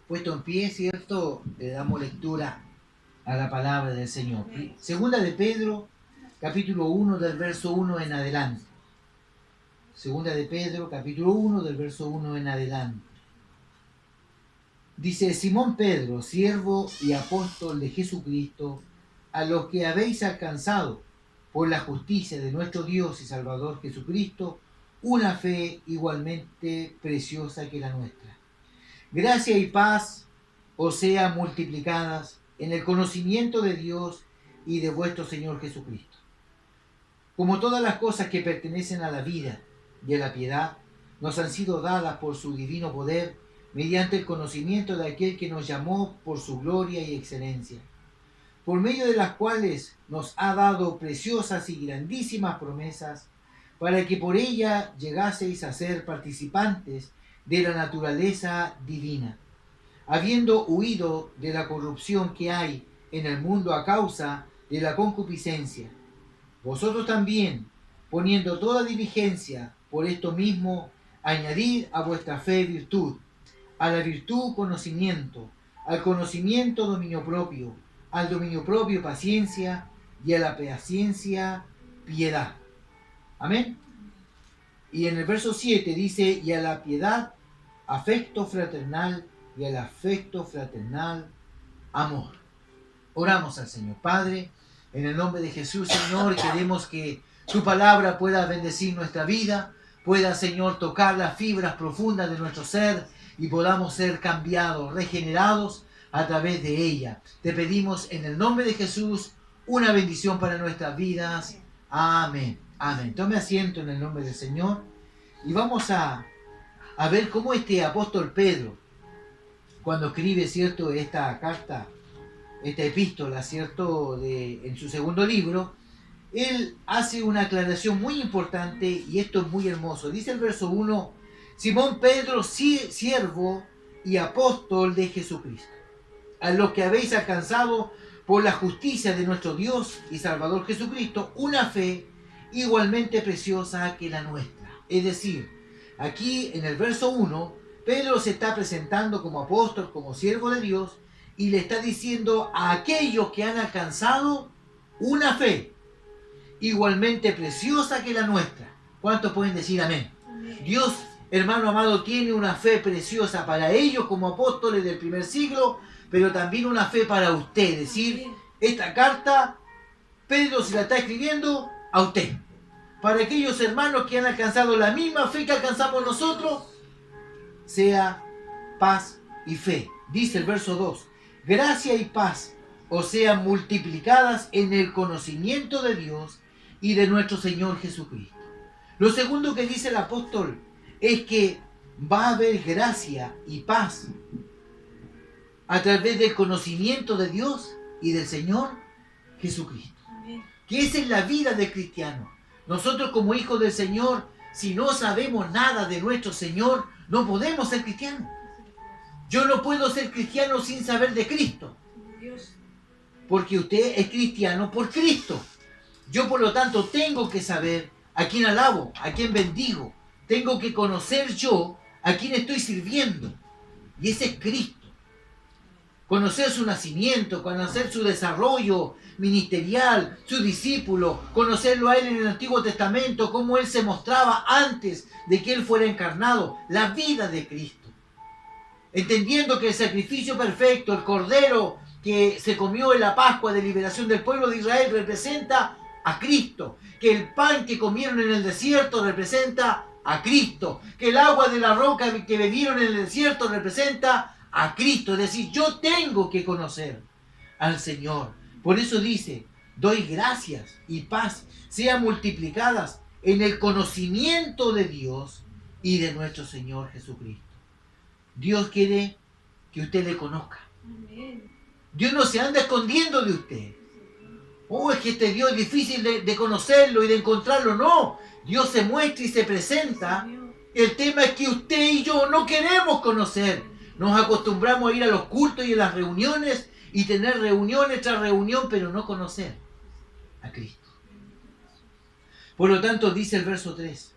Puesto en pie, ¿cierto? Le damos lectura a la palabra del Señor. Segunda de Pedro, capítulo 1, del verso 1 en adelante. Segunda de Pedro, capítulo 1, del verso 1 en adelante. Dice: Simón Pedro, siervo y apóstol de Jesucristo, a los que habéis alcanzado por la justicia de nuestro Dios y Salvador Jesucristo, una fe igualmente preciosa que la nuestra. Gracia y paz os sean multiplicadas en el conocimiento de Dios y de vuestro Señor Jesucristo. Como todas las cosas que pertenecen a la vida y a la piedad, nos han sido dadas por su divino poder, mediante el conocimiento de aquel que nos llamó por su gloria y excelencia, por medio de las cuales nos ha dado preciosas y grandísimas promesas, para que por ella llegaseis a ser participantes de la naturaleza divina, habiendo huido de la corrupción que hay en el mundo a causa de la concupiscencia. Vosotros también, poniendo toda diligencia por esto mismo, añadid a vuestra fe virtud, a la virtud conocimiento, al conocimiento dominio propio, al dominio propio paciencia, y a la paciencia piedad. Amén. Y en el verso 7 dice: y a la piedad afecto fraternal, y al afecto fraternal amor. Oramos al Señor. Padre, en el nombre de Jesús, Señor, queremos que tu palabra pueda bendecir nuestra vida, pueda, Señor, tocar las fibras profundas de nuestro ser y podamos ser cambiados, regenerados a través de ella. Te pedimos en el nombre de Jesús una bendición para nuestras vidas. Amén. Amén. Tome asiento en el nombre del Señor y vamos a ver cómo este apóstol Pedro, cuando escribe, ¿cierto?, esta carta, esta epístola, ¿cierto?, en su segundo libro, él hace una aclaración muy importante y esto es muy hermoso. Dice el verso 1: Simón Pedro, siervo y apóstol de Jesucristo, a los que habéis alcanzado por la justicia de nuestro Dios y Salvador Jesucristo, una fe igualmente preciosa que la nuestra. Es decir, aquí en el verso 1, Pedro se está presentando como apóstol, como siervo de Dios, y le está diciendo a aquellos que han alcanzado una fe igualmente preciosa que la nuestra. ¿Cuántos pueden decir amén? Amén. Dios, hermano amado, tiene una fe preciosa para ellos como apóstoles del primer siglo, pero también una fe para usted. Es decir, esta carta Pedro se la está escribiendo a usted, para aquellos hermanos que han alcanzado la misma fe que alcanzamos nosotros, sea paz y fe. Dice el verso 2: gracia y paz os sean multiplicadas en el conocimiento de Dios y de nuestro Señor Jesucristo. Lo segundo que dice el apóstol es que va a haber gracia y paz a través del conocimiento de Dios y del Señor Jesucristo. Que esa es la vida del cristiano. Nosotros como hijos del Señor, si no sabemos nada de nuestro Señor, no podemos ser cristianos. Yo no puedo ser cristiano sin saber de Cristo, porque usted es cristiano por Cristo. Yo, por lo tanto, tengo que saber a quién alabo, a quién bendigo. Tengo que conocer yo a quién estoy sirviendo. Y ese es Cristo. Conocer su nacimiento, conocer su desarrollo ministerial, su discípulo, conocerlo a él en el Antiguo Testamento, cómo él se mostraba antes de que él fuera encarnado, la vida de Cristo. Entendiendo que el sacrificio perfecto, el cordero que se comió en la Pascua de liberación del pueblo de Israel, representa a Cristo, que el pan que comieron en el desierto representa a Cristo, que el agua de la roca que bebieron en el desierto representa a Cristo. Es decir, yo tengo que conocer al Señor. Por eso dice: doy gracias y paz sean multiplicadas en el conocimiento de Dios y de nuestro Señor Jesucristo. Dios quiere que usted le conozca. Dios no se anda escondiendo de usted. Oh, es que este Dios es difícil de conocerlo y de encontrarlo. No, Dios se muestra y se presenta. El tema es que usted y yo no queremos conocer. Nos acostumbramos a ir a los cultos y a las reuniones y tener reuniones tras reunión, pero no conocer a Cristo. Por lo tanto, dice el verso 3: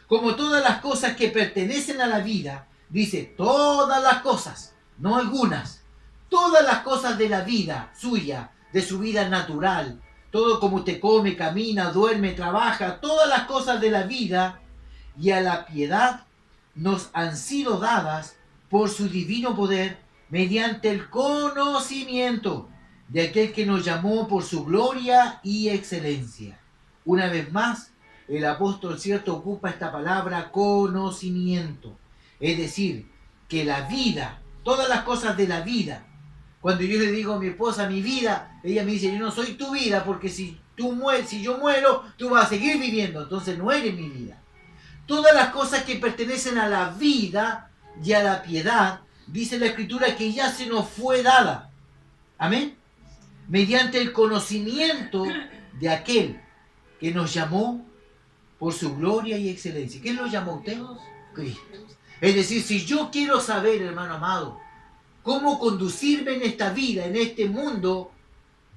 como todas las cosas que pertenecen a la vida, dice todas las cosas, no algunas, todas las cosas de la vida suya, de su vida natural, todo como usted come, camina, duerme, trabaja, todas las cosas de la vida y a la piedad nos han sido dadas por su divino poder mediante el conocimiento de aquel que nos llamó por su gloria y excelencia. Una vez más, el apóstol cierto ocupa esta palabra conocimiento, es decir, que la vida, todas las cosas de la vida, cuando yo le digo a mi esposa mi vida, ella me dice, yo no soy tu vida, porque si yo muero, tú vas a seguir viviendo, entonces no eres mi vida. Todas las cosas que pertenecen a la vida y a la piedad, dice la Escritura que ya se nos fue dada. Amén. Mediante el conocimiento de aquel que nos llamó por su gloria y excelencia. ¿Quién lo llamó a usted? Cristo. Es decir, si yo quiero saber, hermano amado, cómo conducirme en esta vida, en este mundo,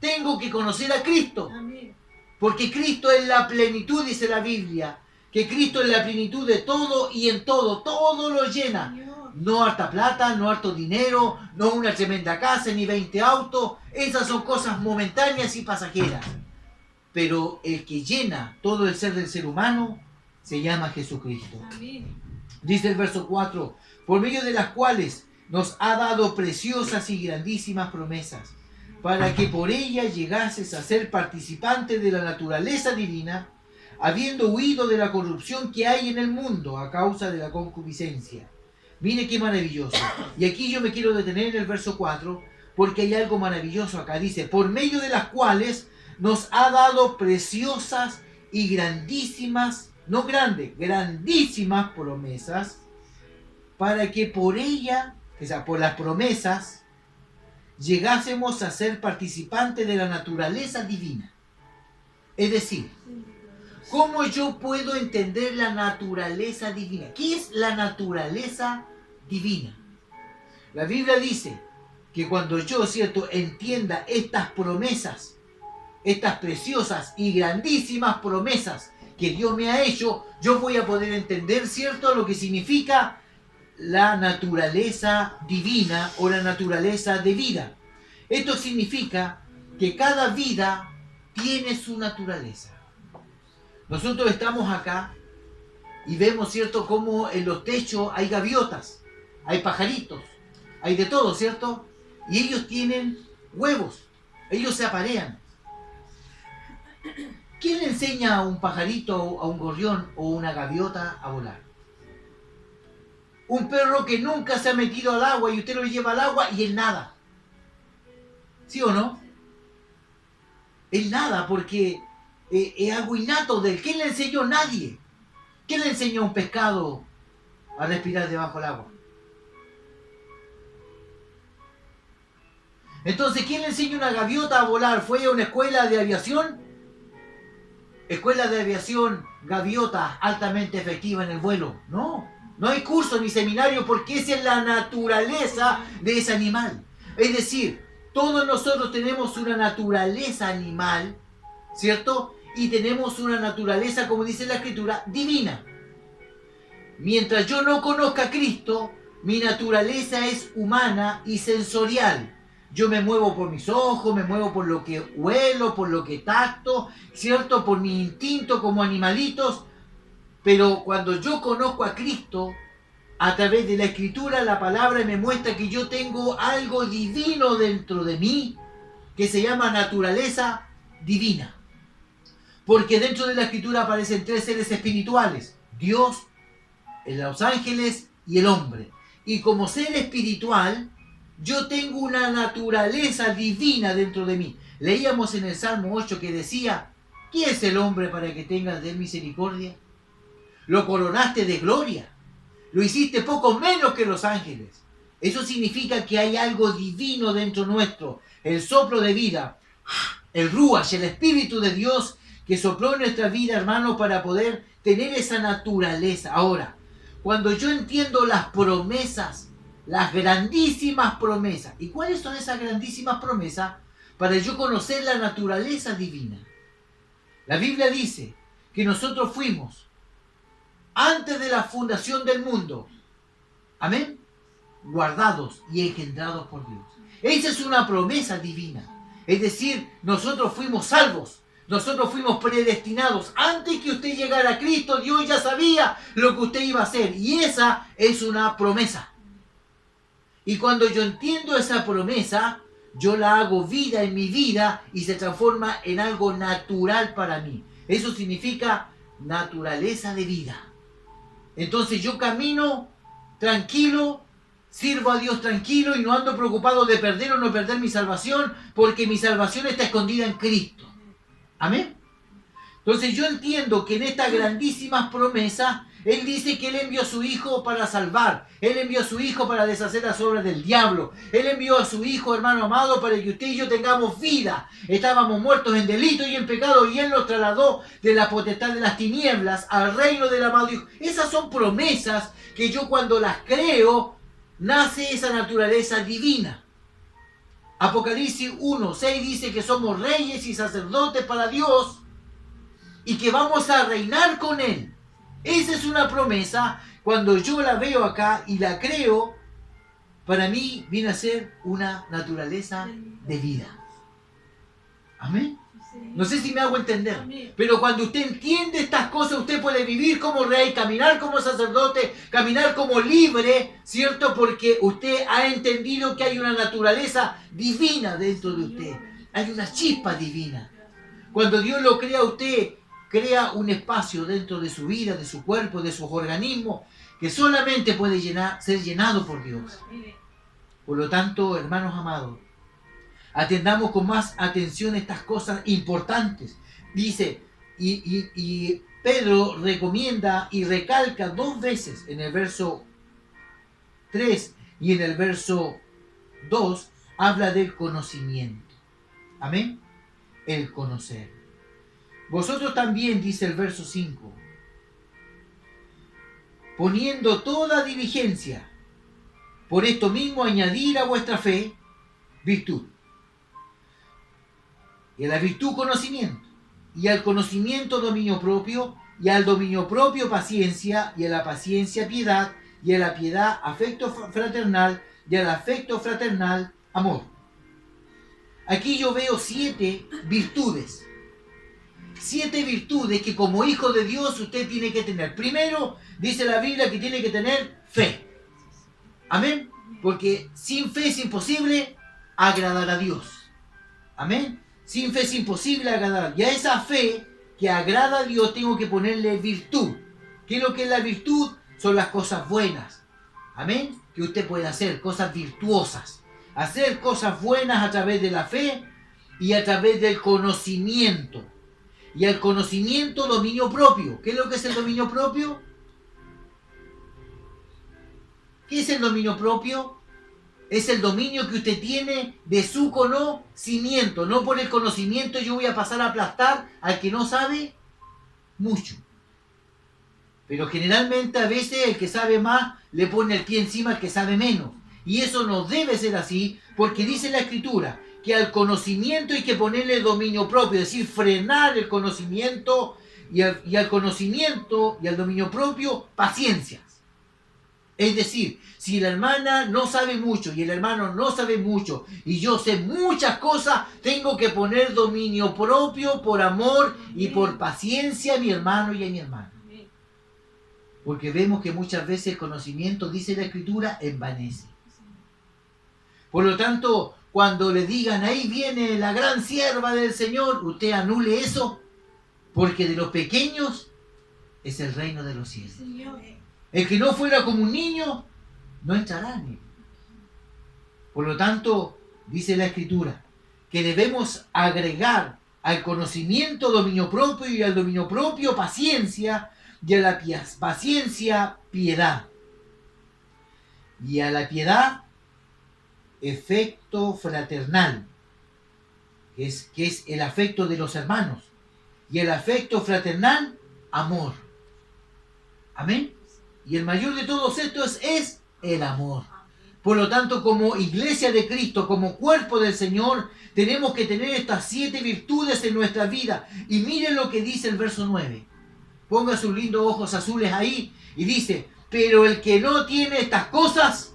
tengo que conocer a Cristo. Amén. Porque Cristo es la plenitud, dice la Biblia, que Cristo es la plenitud de todo y en todo lo llena. No harta plata, no harto dinero, no una tremenda casa, ni 20 autos. Esas son cosas momentáneas y pasajeras. Pero el que llena todo el ser del ser humano se llama Jesucristo. Amén. Dice el verso 4, por medio de las cuales nos ha dado preciosas y grandísimas promesas, para que por ellas llegases a ser participante de la naturaleza divina, habiendo huido de la corrupción que hay en el mundo a causa de la concupiscencia. Mire qué maravilloso. Y aquí yo me quiero detener en el verso 4, porque hay algo maravilloso acá. Dice, por medio de las cuales nos ha dado preciosas y grandísimas, no grandes, grandísimas promesas, para que por ella, o sea, por las promesas, llegásemos a ser participantes de la naturaleza divina. Es decir, ¿cómo yo puedo entender la naturaleza divina? ¿Qué es la naturaleza divina? La Biblia dice que cuando yo, ¿cierto?, entienda estas promesas, estas preciosas y grandísimas promesas que Dios me ha hecho, yo voy a poder entender, ¿cierto?, lo que significa la naturaleza divina o la naturaleza de vida. Esto significa que cada vida tiene su naturaleza. Nosotros estamos acá y vemos, ¿cierto?, cómo en los techos hay gaviotas, hay pajaritos, hay de todo, ¿cierto? Y ellos tienen huevos, ellos se aparean. ¿Quién le enseña a un pajarito, a un gorrión o una gaviota a volar? Un perro que nunca se ha metido al agua y usted lo lleva al agua y él nada. ¿Sí o no? Él nada porque es algo innato de él. ¿Quién le enseñó? Nadie. ¿Quién le enseñó a un pescado a respirar debajo del agua? Entonces, ¿quién le enseñó a una gaviota a volar? ¿Fue a una escuela de aviación? Escuela de aviación, gaviota altamente efectiva en el vuelo. No, no hay curso ni seminario porque esa es la naturaleza de ese animal. Es decir, todos nosotros tenemos una naturaleza animal, ¿cierto? Y tenemos una naturaleza, como dice la Escritura, divina. Mientras yo no conozca a Cristo, mi naturaleza es humana y sensorial. Yo me muevo por mis ojos, me muevo por lo que huelo, por lo que tacto, ¿cierto? Por mi instinto como animalitos. Pero cuando yo conozco a Cristo, a través de la Escritura, la palabra me muestra que yo tengo algo divino dentro de mí, que se llama naturaleza divina. Porque dentro de la Escritura aparecen tres seres espirituales: Dios, los ángeles y el hombre. Y como ser espiritual, yo tengo una naturaleza divina dentro de mí. Leíamos en el Salmo 8 que decía, ¿qué es el hombre para que tengas de él misericordia? Lo coronaste de gloria. Lo hiciste poco menos que los ángeles. Eso significa que hay algo divino dentro nuestro. El soplo de vida, el Ruach, el Espíritu de Dios que sopló en nuestra vida, hermano, para poder tener esa naturaleza. Ahora, cuando yo entiendo las promesas, las grandísimas promesas, ¿y cuáles son esas grandísimas promesas? Para yo conocer la naturaleza divina. La Biblia dice que nosotros fuimos antes de la fundación del mundo. Amén. guardados y engendrados por Dios. Esa es una promesa divina. Es decir, nosotros fuimos salvos. Nosotros fuimos predestinados. Antes que usted llegara a Cristo, Dios ya sabía lo que usted iba a hacer. Y esa es una promesa. Y cuando yo entiendo esa promesa, yo la hago vida en mi vida y se transforma en algo natural para mí. Eso significa naturaleza de vida. Entonces yo camino tranquilo, sirvo a Dios tranquilo y no ando preocupado de perder o no perder mi salvación, porque mi salvación está escondida en Cristo. Amén. Entonces yo entiendo que en estas grandísimas promesas, Él dice que Él envió a su Hijo para salvar. Él envió a su Hijo para deshacer las obras del diablo. Él envió a su Hijo, hermano amado, para que usted y yo tengamos vida. Estábamos muertos en delito y en pecado, y Él nos trasladó de la potestad de las tinieblas al reino del amado Hijo. Esas son promesas que yo, cuando las creo, nace esa naturaleza divina. Apocalipsis 1:6 dice que somos reyes y sacerdotes para Dios y que vamos a reinar con Él. Esa es una promesa. Cuando yo la veo acá y la creo, para mí viene a ser una naturaleza de vida. Amén. No sé si me hago entender, pero cuando usted entiende estas cosas, usted puede vivir como rey, caminar como sacerdote, caminar como libre, ¿cierto? Porque usted ha entendido que hay una naturaleza divina dentro de usted. Hay una chispa divina. Cuando Dios lo crea a usted, crea un espacio dentro de su vida, de su cuerpo, de sus organismos, que solamente puede ser llenado por Dios. Por lo tanto, hermanos amados, atendamos con más atención estas cosas importantes. Dice, y Pedro recomienda y recalca 2 veces en el verso 3 y en el verso 2, habla del conocimiento. Amén. El conocer. Vosotros también, dice el verso 5, poniendo toda diligencia, por esto mismo añadir a vuestra fe virtud. Y a la virtud conocimiento, y al conocimiento dominio propio, y al dominio propio paciencia, y a la paciencia piedad, y a la piedad afecto fraternal, y al afecto fraternal amor. Aquí yo veo 7 virtudes. 7 virtudes que como hijo de Dios usted tiene que tener. Primero, dice la Biblia que tiene que tener fe. Amén. Porque sin fe es imposible agradar a Dios. Amén. Sin fe es imposible agradar. Y a esa fe que agrada a Dios tengo que ponerle virtud. ¿Qué es lo que es la virtud? Son las cosas buenas. Amén. Que usted puede hacer, cosas virtuosas. Hacer cosas buenas a través de la fe y a través del conocimiento. Y al conocimiento, dominio propio. ¿Qué es lo que es el dominio propio? ¿Qué es el dominio propio? Es el dominio que usted tiene de su conocimiento. No por el conocimiento yo voy a pasar a aplastar al que no sabe mucho. Pero generalmente a veces el que sabe más le pone el pie encima al que sabe menos. Y eso no debe ser así, porque dice la Escritura que al conocimiento hay que ponerle dominio propio, es decir, frenar el conocimiento y al conocimiento y al dominio propio, paciencia. Es decir, si la hermana no sabe mucho y el hermano no sabe mucho y yo sé muchas cosas, tengo que poner dominio propio por amor y por paciencia a mi hermano y a mi hermana. Porque vemos que muchas veces el conocimiento, dice la Escritura, envanece. Por lo tanto, cuando le digan, ahí viene la gran sierva del Señor, usted anule eso, porque de los pequeños es el reino de los cielos. El que no fuera como un niño, no entrará en él. Por lo tanto, dice la Escritura, que debemos agregar al conocimiento dominio propio y al dominio propio paciencia, y a la paciencia piedad. Y a la piedad afecto fraternal, que es el afecto de los hermanos. Y el afecto fraternal, amor. Amén. Y el mayor de todos estos es el amor. Por lo tanto, como iglesia de Cristo, como cuerpo del Señor, tenemos que tener estas 7 virtudes en nuestra vida. Y miren lo que dice el verso 9. Ponga sus lindos ojos azules ahí y dice, pero el que no tiene estas cosas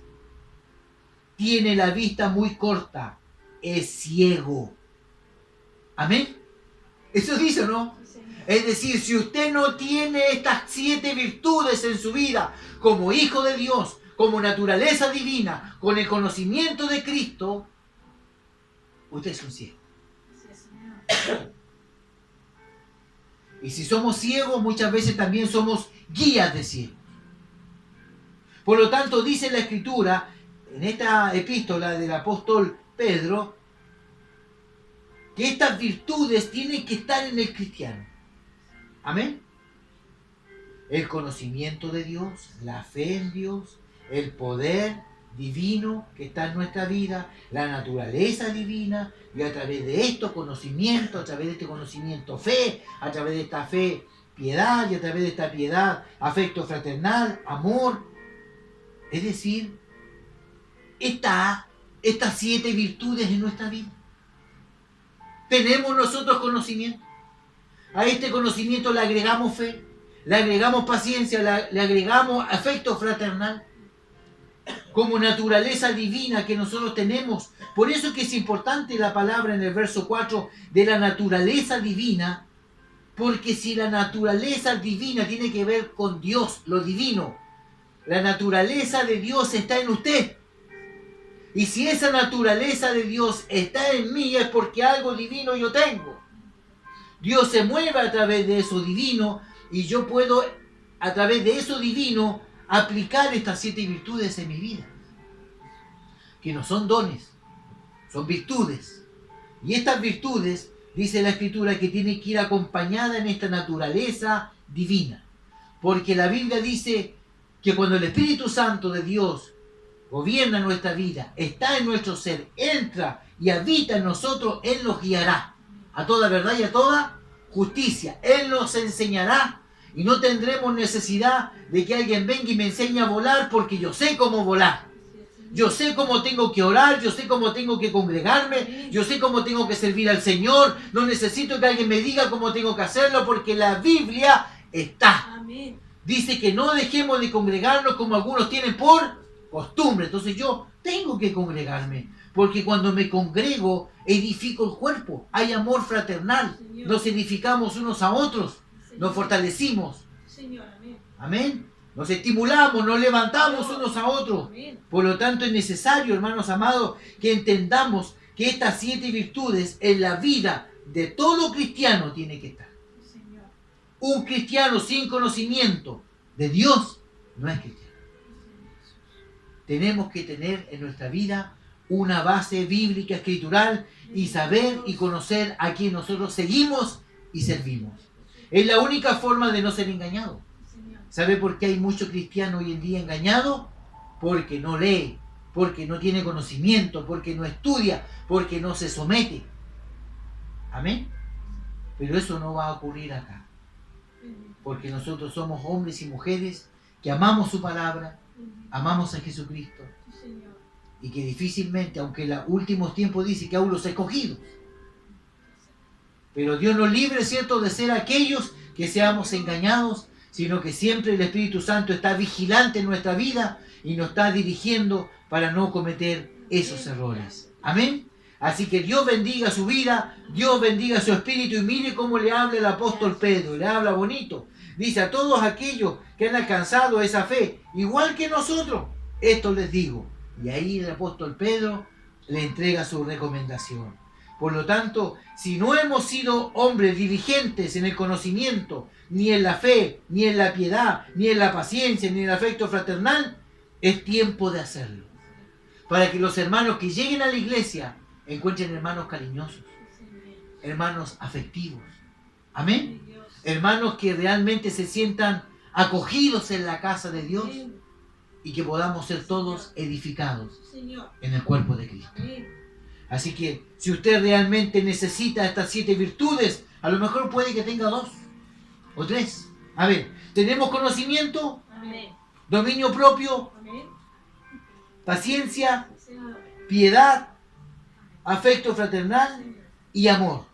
tiene la vista muy corta, es ciego. Amén. Eso dice, ¿no? Es decir, si usted no tiene estas 7 virtudes en su vida, como hijo de Dios, como naturaleza divina, con el conocimiento de Cristo, usted es un ciego. Y si somos ciegos, muchas veces también somos guías de ciegos. Por lo tanto, dice la Escritura, en esta epístola del apóstol Pedro, que estas virtudes tienen que estar en el cristiano. Amén. El conocimiento de Dios, la fe en Dios, el poder divino que está en nuestra vida, la naturaleza divina, y a través de estos conocimientos, a través de este conocimiento fe, a través de esta fe piedad, y a través de esta piedad afecto fraternal, amor. Es decir, estas 7 virtudes en nuestra vida. Tenemos nosotros conocimiento. A este conocimiento le agregamos fe, le agregamos paciencia, le agregamos afecto fraternal, como naturaleza divina que nosotros tenemos. Por eso que es importante la palabra en el verso 4 de la naturaleza divina, porque si la naturaleza divina tiene que ver con Dios, lo divino, la naturaleza de Dios está en usted. Y si esa naturaleza de Dios está en mí, es porque algo divino yo tengo. Dios se mueve a través de eso divino, y yo puedo, a través de eso divino, aplicar estas 7 virtudes en mi vida. Que no son dones, son virtudes. Y estas virtudes, dice la Escritura, que tienen que ir acompañadas en esta naturaleza divina. Porque la Biblia dice que cuando el Espíritu Santo de Dios gobierna nuestra vida, está en nuestro ser, entra y habita en nosotros, Él nos guiará a toda verdad y a toda justicia. Él nos enseñará y no tendremos necesidad de que alguien venga y me enseñe a volar, porque yo sé cómo volar. Yo sé cómo tengo que orar, yo sé cómo tengo que congregarme, yo sé cómo tengo que servir al Señor. No necesito que alguien me diga cómo tengo que hacerlo, porque la Biblia está. Amén. Dice que no dejemos de congregarnos como algunos tienen por costumbre. Entonces yo tengo que congregarme, porque cuando me congrego edifico el cuerpo, hay amor fraternal, Señor. Nos edificamos unos a otros, Señor. Nos fortalecimos. Señor, amén. Amén. Nos estimulamos, nos levantamos unos a otros. Amén. Por lo tanto es necesario, hermanos amados, que entendamos que estas 7 virtudes en la vida de todo cristiano tiene que estar. Señor. Un cristiano sin conocimiento de Dios no es cristiano. Tenemos que tener en nuestra vida una base bíblica, escritural, y saber y conocer a quien nosotros seguimos y servimos. Es la única forma de no ser engañado. ¿Sabe por qué hay mucho cristiano hoy en día engañado? Porque no lee, porque no tiene conocimiento, porque no estudia, porque no se somete. Amén. Pero eso no va a ocurrir acá. Porque nosotros somos hombres y mujeres que amamos su palabra, amamos a Jesucristo, y que difícilmente, aunque en los últimos tiempos dice que aún los escogidos, pero Dios nos libre, ¿cierto?, de ser aquellos que seamos engañados, sino que siempre el Espíritu Santo está vigilante en nuestra vida y nos está dirigiendo para no cometer esos errores. Amén. Así que Dios bendiga su vida, Dios bendiga su espíritu, y mire cómo le habla el apóstol Pedro, le habla bonito. Dice: a todos aquellos que han alcanzado esa fe, igual que nosotros, esto les digo. Y ahí el apóstol Pedro le entrega su recomendación. Por lo tanto, si no hemos sido hombres diligentes en el conocimiento, ni en la fe, ni en la piedad, ni en la paciencia, ni en el afecto fraternal, es tiempo de hacerlo. Para que los hermanos que lleguen a la iglesia encuentren hermanos cariñosos, hermanos afectivos. Amén. Hermanos que realmente se sientan acogidos en la casa de Dios, y que podamos ser todos edificados en el cuerpo de Cristo. Así que si usted realmente necesita estas 7 virtudes, a lo mejor puede que tenga 2 o 3. A ver, tenemos conocimiento, Amén. dominio propio, Amén. paciencia, Señor. piedad, afecto fraternal y amor.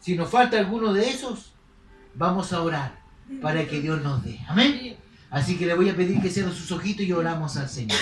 Si nos falta alguno de esos, vamos a orar para que Dios nos dé. Amén. Así que le voy a pedir que cierre sus ojitos y oramos al Señor.